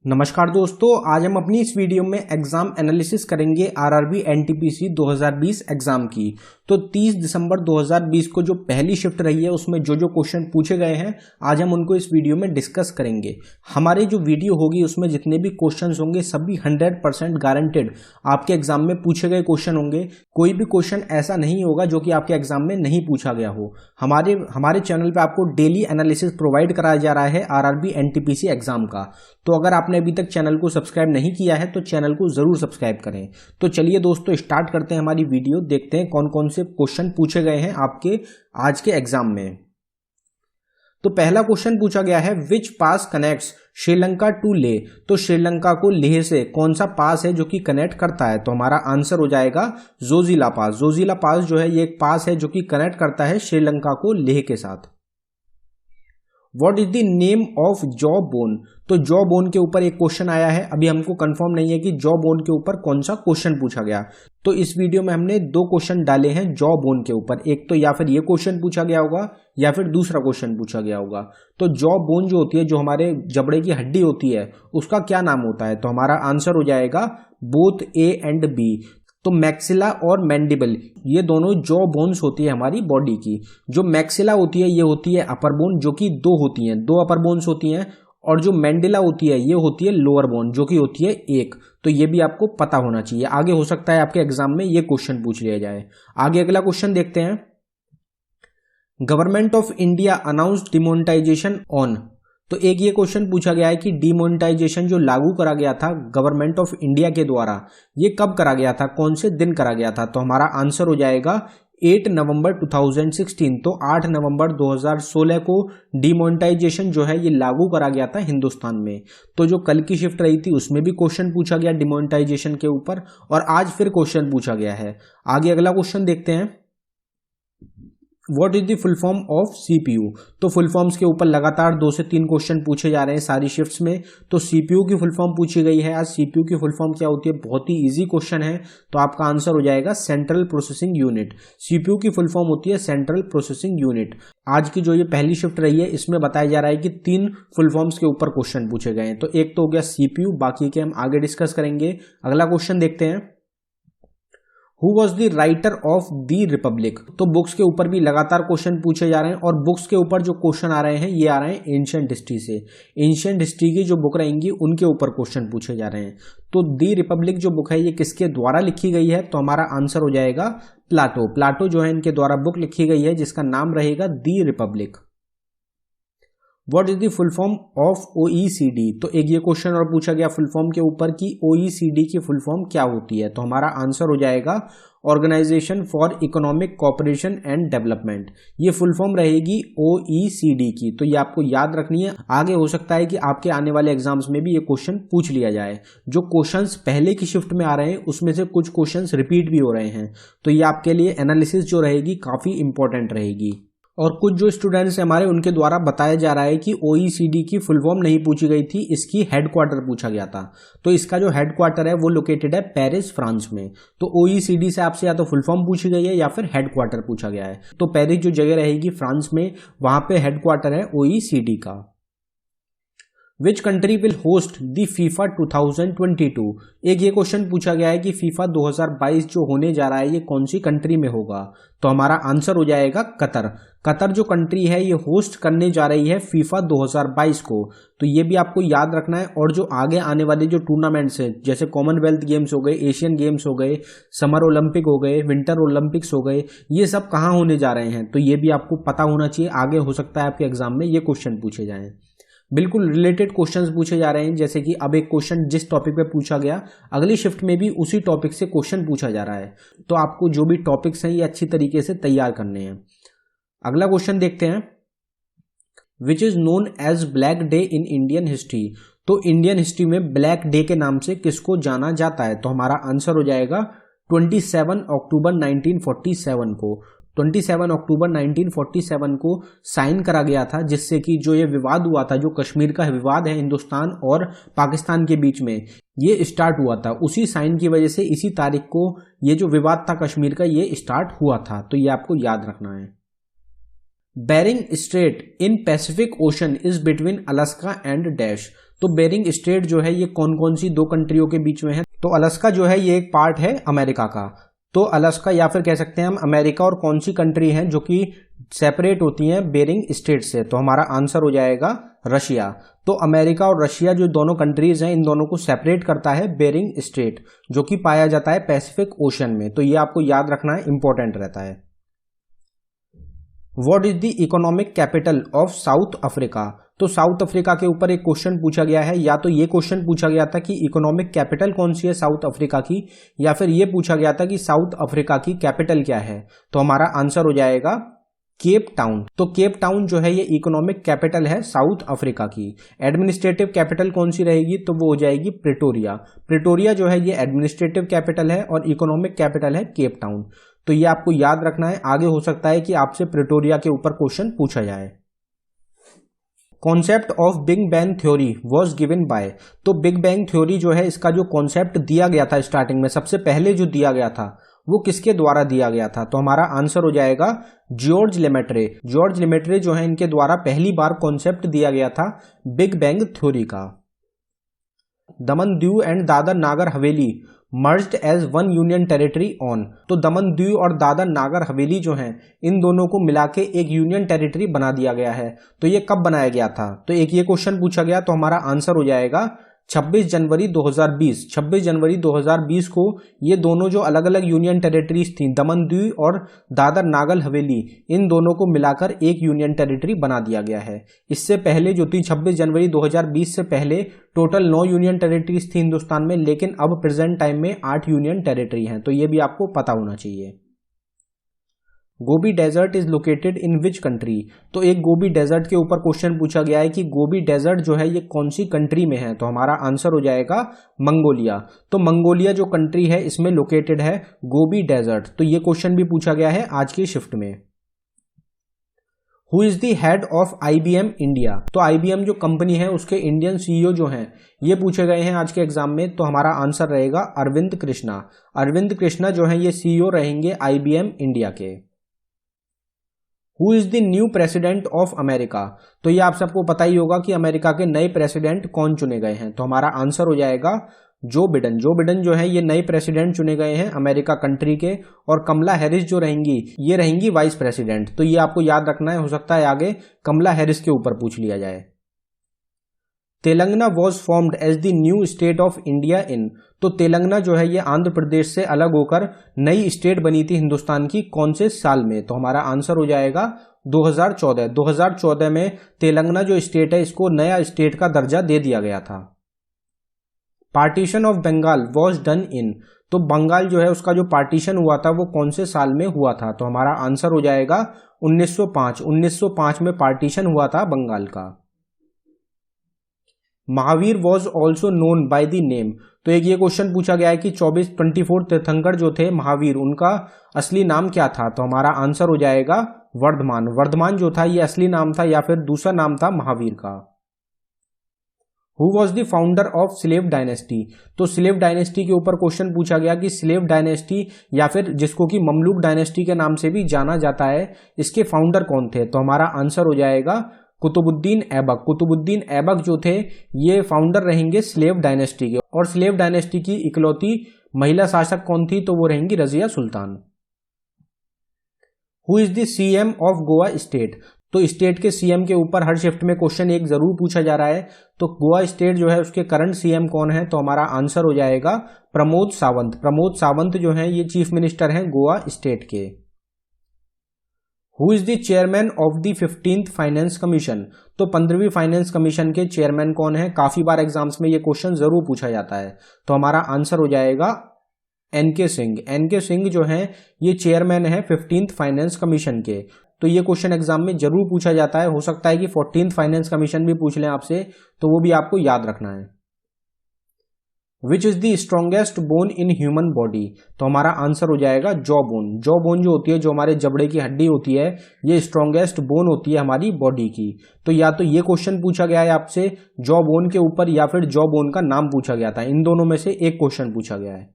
नमस्कार दोस्तों, आज हम अपनी इस वीडियो में एग्जाम एनालिसिस करेंगे आरआरबी एनटीपीसी 2020 एग्जाम की। तो 30 दिसंबर 2020 को जो पहली शिफ्ट रही है उसमें जो जो क्वेश्चन पूछे गए हैं आज हम उनको इस वीडियो में डिस्कस करेंगे। हमारी जो वीडियो होगी उसमें जितने भी क्वेश्चंस होंगे सभी 100% गारंटेड आपके एग्जाम में पूछे गए क्वेश्चन होंगे। कोई भी क्वेश्चन ऐसा नहीं होगा जो कि आपके एग्जाम में नहीं पूछा गया हो। हमारे चैनल पे आपको डेली एनालिसिस प्रोवाइड कराया जा रहा है आरआरबी एनटीपीसी एग्जाम का। तो अगर आपने अभी तक चैनल को सब्सक्राइब नहीं किया है तो चैनल को जरूर सब्सक्राइब करें। तो चलिए दोस्तों स्टार्ट करते हैं हमारी वीडियो, देखते हैं कौन कौन से क्वेश्चन पूछे गए हैं आपके आज के एग्जाम में। तो पहला क्वेश्चन पूछा गया है विच पास कनेक्ट्स श्रीलंका टू लेह। तो श्रीलंका को लेह से कौन सा पास है जो कि कनेक्ट करता है? तो हमारा आंसर हो जाएगा जोजिला पास। जोजिला पास जो है ये एक पास है जो कि कनेक्ट करता है श्रीलंका को लेह के साथ। What is the name of jaw bone? तो जॉ बोन के ऊपर एक क्वेश्चन आया है, अभी हमको कंफर्म नहीं है कि जॉ बोन के ऊपर कौन सा क्वेश्चन पूछा गया। तो इस वीडियो में हमने दो क्वेश्चन डाले हैं जॉ बोन के ऊपर, एक तो या फिर ये क्वेश्चन पूछा गया होगा या फिर दूसरा क्वेश्चन पूछा गया होगा। तो जॉ बोन जो होती है, जो हमारे जबड़े की हड्डी होती है, उसका क्या नाम होता है? तो हमारा आंसर हो जाएगा बोथ ए एंड बी। तो मैक्सिला और मैंडिबल ये दोनों जॉ बोन्स होती है हमारी बॉडी की। जो मैक्सिला होती है ये होती है अपर बोन जो कि दो होती हैं, दो अपर बोन्स होती हैं, और जो मैंडिला होती है ये होती है लोअर बोन जो कि होती है एक। तो ये भी आपको पता होना चाहिए, आगे हो सकता है आपके एग्जाम में ये क्वेश्चन पूछ लिया जाए। आगे अगला क्वेश्चन देखते हैं। Government of India announce demonetisation on. तो एक ये क्वेश्चन पूछा गया है कि डिमोनेटाइजेशन जो लागू करा गया था गवर्नमेंट ऑफ इंडिया के द्वारा, ये कब करा गया था, कौन से दिन करा गया था? तो हमारा आंसर हो जाएगा 8 नवंबर 2016। तो 8 नवंबर 2016 को डिमोनेटाइजेशन जो है ये लागू करा गया था हिंदुस्तान में। तो जो कल की शिफ्ट रही थी उसमें भी क्वेश्चन पूछा गया डिमोनेटाइजेशन के ऊपर, और आज फिर क्वेश्चन पूछा गया है। आगे अगला क्वेश्चन देखते हैं। What is the full form of CPU? तो फुल फॉर्म्स के ऊपर लगातार 2 से 3 क्वेश्चन पूछे जा रहे हैं सारी शिफ्ट्स में। तो CPU की फुल फॉर्म पूछी गई है आज। CPU की फुल फॉर्म क्या होती है? बहुत ही इजी क्वेश्चन है, तो आपका आंसर हो जाएगा सेंट्रल प्रोसेसिंग यूनिट। CPU की फुल फॉर्म होती है सेंट्रल प्रोसेसिंग यूनिट। आज की जो ये पहली शिफ्ट रही है इसमें बताया जा रहा है कि 3 फुल फॉर्म्स के ऊपर क्वेश्चन पूछे गए हैं। तो एक तो हो गया CPU, बाकी के हम आगे डिस्कस करेंगे। अगला क्वेश्चन देखते हैं। Who was the writer of the Republic? तो बुक्स के ऊपर भी लगातार क्वेश्चन पूछे जा रहे हैं, और बुक्स के ऊपर जो क्वेश्चन आ रहे हैं ये आ रहे हैं एंशिएंट हिस्ट्री से। एंशिएंट हिस्ट्री की जो बुक रहेंगी उनके ऊपर क्वेश्चन पूछे जा रहे हैं। तो दी रिपब्लिक जो बुक है ये किसके द्वारा लिखी गई है? तो हमारा आंसर हो जाएगा प्लाटो। प्लाटो जो है इनके द्वारा बुक लिखी गई है जिसका नाम रहेगा दी Republic. What is the full form of OECD? तो एक ये क्वेश्चन और पूछा गया फुल फॉर्म के ऊपर कि OECD की फुल फॉर्म क्या होती है? तो हमारा आंसर हो जाएगा organisation for economic cooperation and development. ये फुल फॉर्म रहेगी OECD की, तो ये आपको याद रखनी है। आगे हो सकता है कि आपके आने वाले एग्जाम्स में भी ये क्वेश्चन पूछ लिया जाए। जो क्वेश्चंस पहले की शिफ्ट में आ रहे हैं उसमें से कुछ क्वेश्चंस रिपीट भी हो रहे हैं, तो ये आपके लिए एनालिसिस जो रहेगी काफी इंपॉर्टेंट रहेगी। और कुछ जो स्टूडेंट्स हैं हमारे उनके द्वारा बताया जा रहा है कि OECD की फुल फॉर्म नहीं पूछी गई थी, इसकी हेडक्वार्टर पूछा गया था। तो इसका जो हेडक्वार्टर है वो लोकेटेड है पेरिस, फ्रांस में। तो OECD से आपसे या तो फुल फॉर्म पूछी गई है या फिर हेडक्वार्टर पूछा गया है। तो पेरिस जो जगह रहेगी फ्रांस में, वहां पे हेडक्वार्टर है OECD का। Which country will host the FIFA 2022? एक ये क्वेश्चन पूछा गया है कि फीफा 2022 जो होने जा रहा है ये कौन सी कंट्री में होगा? तो हमारा आंसर हो जाएगा कतर। कतर जो कंट्री है ये होस्ट करने जा रही है फीफा 2022 को। तो ये भी आपको याद रखना है। और जो आगे आने वाले जो टूर्नामेंट्स हैं जैसे कॉमनवेल्थ गेम्स हो गए, एशियन गेम्स हो गए, समर ओलंपिक हो गए, विंटर ओलंपिक्स हो गए, ये सब कहाँ होने जा रहे हैं? तो ये भी आपको पता होना चाहिए। आगे हो सकता है आपके एग्जाम में ये क्वेश्चन पूछे जाएं। बिल्कुल रिलेटेड क्वेश्चंस पूछे जा रहे हैं, जैसे कि अब एक क्वेश्चन जिस टॉपिक पे पूछा गया अगली शिफ्ट में भी उसी टॉपिक से क्वेश्चन पूछा जा रहा है। तो आपको जो भी टॉपिक्स हैं ये अच्छी तरीके से तैयार करने हैं। अगला क्वेश्चन देखते हैं। Which is known as black day in Indian history? तो इंडियन हिस्ट्री में ब्लैक डे के नाम से किसको जाना जाता है? तो हमारा आंसर हो जाएगा 27 अक्टूबर 1947 को। 27 अक्टूबर 1947 को साइन करा गया था, जिससे कि जो ये विवाद हुआ था, जो कश्मीर का विवाद है हिंदुस्तान और पाकिस्तान के बीच में, ये स्टार्ट हुआ था। उसी साइन की वजह से इसी तारीख को ये जो विवाद था कश्मीर का ये स्टार्ट हुआ था। तो ये आपको याद रखना है। Bering Strait in Pacific Ocean is between Alaska and dash. तो बेरिंग स्ट्रेट जो है ये कौन कौन सी दो कंट्रियों के बीच में है? तो अलास्का जो है ये एक पार्ट है अमेरिका का, तो अलास्का या फिर कह सकते हैं हम अमेरिका और कौन सी कंट्री हैं जो कि सेपरेट होती हैं बेरिंग स्ट्रेट से? तो हमारा आंसर हो जाएगा रशिया। तो अमेरिका और रशिया जो दोनों कंट्रीज हैं इन दोनों को सेपरेट करता है बेरिंग स्ट्रेट, जो कि पाया जाता है पैसिफिक ओशन में। तो ये आपको याद रखना है, इंपॉर्टेंट रहता है। What is the economic capital of south Africa? तो साउथ अफ्रीका के ऊपर एक क्वेश्चन पूछा गया है, या तो ये क्वेश्चन पूछा गया था कि इकोनॉमिक कैपिटल कौन सी है साउथ अफ्रीका की, या फिर ये पूछा गया था कि साउथ अफ्रीका की कैपिटल क्या है। तो हमारा आंसर हो जाएगा केप टाउन। तो केप टाउन जो है ये इकोनॉमिक कैपिटल है साउथ अफ्रीका की। एडमिनिस्ट्रेटिव कैपिटल कौन सी रहेगी? तो वो हो जाएगी प्रिटोरिया। प्रिटोरिया जो है ये एडमिनिस्ट्रेटिव कैपिटल है और इकोनॉमिक कैपिटल है केप टाउन। तो ये आपको याद रखना है, आगे हो सकता है कि आपसे प्रिटोरिया के ऊपर क्वेश्चन पूछा जाए। Concept of big bang theory was given by. तो बिग बैंग थ्योरी जो है इसका जो कॉन्सेप्ट दिया गया था स्टार्टिंग में, सबसे पहले जो दिया गया था वो किसके द्वारा दिया गया था? तो हमारा आंसर हो जाएगा जॉर्ज लेमेट्रे। जॉर्ज लेमेट्रे जो है इनके द्वारा पहली बार कॉन्सेप्ट दिया गया था बिग बैंग थ्योरी का। Daman Diu and Dadra Nagar Haveli merged as one union territory on. तो दमन दीव और दादर नागर हवेली जो हैं इन दोनों को मिला के एक यूनियन टेरिटरी बना दिया गया है। तो ये कब बनाया गया था? तो एक ये क्वेश्चन पूछा गया, तो हमारा आंसर हो जाएगा 26 जनवरी 2020। 26 जनवरी 2020 को ये दोनों जो अलग अलग यूनियन टेरिटरीज थी, दमन दीव और दादर नागर हवेली, इन दोनों को मिलाकर एक यूनियन टेरिटरी बना दिया गया है। इससे पहले जो थी 26 जनवरी 2020 से पहले टोटल 9 यूनियन टेरिटरीज थी हिंदुस्तान में, लेकिन अब प्रेजेंट टाइम में 8 यूनियन टेरिटरी हैं। तो ये भी आपको पता होना चाहिए। Gobi desert is located in which country? तो एक गोबी डेजर्ट के ऊपर क्वेश्चन पूछा गया है कि गोबी डेजर्ट जो है ये कौन सी कंट्री में है? तो हमारा आंसर हो जाएगा मंगोलिया। तो मंगोलिया जो कंट्री है इसमें लोकेटेड है गोबी डेजर्ट। तो ये क्वेश्चन भी पूछा गया है आज की शिफ्ट में। Who is the head of IBM India? तो IBM जो कंपनी है उसके इंडियन CEO जो हैं ये पूछे गए हैं आज के एग्जाम में। तो हमारा आंसर रहेगा अरविंद कृष्णा। अरविंद कृष्णा जो है ये CEO रहेंगे IBM इंडिया के। Who is the new president of America? तो ये आप सबको पता ही होगा कि अमेरिका के नए प्रेसिडेंट कौन चुने गए हैं। तो हमारा आंसर हो जाएगा जो बिडेन। जो बिडेन जो है ये नए प्रेसिडेंट चुने गए हैं अमेरिका कंट्री के, और कमला हैरिस जो रहेंगी ये रहेंगी वाइस प्रेसिडेंट। तो ये आपको याद रखना है, हो सकता है आगे कमला हैरिस के ऊपर पूछ लिया जाए। Telangana was formed as the new state of India in. तो तेलंगाना जो है ये आंध्र प्रदेश से अलग होकर नई स्टेट बनी थी हिंदुस्तान की, कौन से साल में? तो हमारा आंसर हो जाएगा 2014। 2014 में तेलंगाना जो स्टेट है इसको नया स्टेट का दर्जा दे दिया गया था। Partition of Bengal was done in. तो बंगाल जो है उसका जो पार्टीशन हुआ था वो कौन से साल में हुआ था? तो हमारा आंसर हो जाएगा 1905। 1905 में पार्टीशन हुआ था बंगाल का। Mahavir was also known by the name. तो एक ये क्वेश्चन पूछा गया है कि 24 तीर्थंकर जो थे महावीर, उनका असली नाम क्या था? तो हमारा आंसर हो जाएगा वर्धमान। वर्धमान जो था ये असली नाम था या फिर दूसरा नाम था महावीर का। Who was the founder of slave dynasty? तो स्लेव डायनेस्टी के ऊपर क्वेश्चन पूछा गया कि स्लेव डायनेस्टी या फिर जिसको कि ममलूक डायनेस्टी के नाम से भी जाना जाता है, इसके फाउंडर कौन थे? तो हमारा आंसर हो जाएगा कुतुबुद्दीन ऐबक। कुतुबुद्दीन ऐबक जो थे ये फाउंडर रहेंगे स्लेव डायनेस्टी के, और स्लेव डायनेस्टी की इकलौती महिला शासक कौन थी? तो वो रहेंगी Razia Sultan. Who is the CM of Goa state? तो स्टेट के CM के ऊपर हर शिफ्ट में क्वेश्चन एक जरूर पूछा जा रहा है। तो गोवा स्टेट जो है उसके करंट CM कौन है? तो हमारा आंसर हो जाएगा प्रमोद सावंत। प्रमोद सावंत जो है ये चीफ मिनिस्टर हैं गोवा स्टेट के। Who is the chairman of the 15th finance commission? तो 15वीं फाइनेंस कमीशन के चेयरमैन कौन है? काफी बार एग्जाम्स में ये क्वेश्चन जरूर पूछा जाता है। तो हमारा आंसर हो जाएगा NK सिंह। NK सिंह जो है ये चेयरमैन है 15th फाइनेंस कमीशन के। तो ये क्वेश्चन एग्जाम में जरूर पूछा जाता है, हो सकता है कि 14th फाइनेंस कमीशन भी पूछ लें आपसे, तो वो भी आपको याद रखना है। Which is the strongest bone in human body? तो हमारा आंसर हो जाएगा जॉ बोन। जॉ बोन जो होती है, जो हमारे जबड़े की हड्डी होती है, ये स्ट्रॉन्गेस्ट बोन होती है हमारी बॉडी की। तो या तो ये क्वेश्चन पूछा गया है आपसे जॉ बोन के ऊपर, या फिर जॉ बोन का नाम पूछा गया था, इन दोनों में से एक क्वेश्चन पूछा गया है।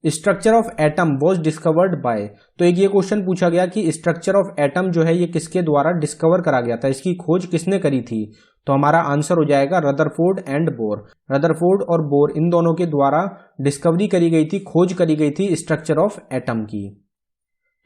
Structure of atom was discovered by. तो एक ये क्वेश्चन पूछा गया कि स्ट्रक्चर ऑफ एटम जो है ये किसके द्वारा डिस्कवर करा गया था, इसकी खोज किसने करी थी। तो हमारा आंसर हो जाएगा रदरफोर्ड एंड बोर। रदरफोर्ड और बोर इन दोनों के द्वारा डिस्कवरी करी गई थी, खोज करी गई थी स्ट्रक्चर ऑफ एटम की।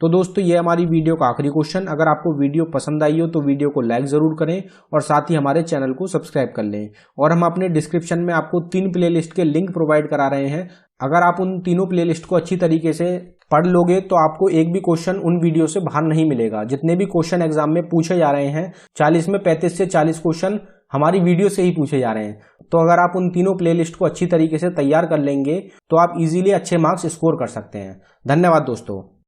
तो दोस्तों ये हमारी वीडियो का आखिरी क्वेश्चन। अगर आपको वीडियो पसंद आई हो तो वीडियो को लाइक जरूर करें और साथ ही हमारे चैनल को सब्सक्राइब कर लें। और हम अपने डिस्क्रिप्शन में आपको 3 प्लेलिस्ट के लिंक प्रोवाइड करा रहे हैं। अगर आप उन तीनों प्लेलिस्ट को अच्छी तरीके से पढ़ लोगे तो आपको एक भी क्वेश्चन उन वीडियो से बाहर नहीं मिलेगा। जितने भी क्वेश्चन एग्जाम में पूछे जा रहे हैं 40 में 35 से 40 क्वेश्चन हमारी वीडियो से ही पूछे जा रहे हैं। तो अगर आप उन तीनों प्लेलिस्ट को अच्छी तरीके से तैयार कर लेंगे तो आप इजीली अच्छे मार्क्स स्कोर कर सकते हैं। धन्यवाद दोस्तों।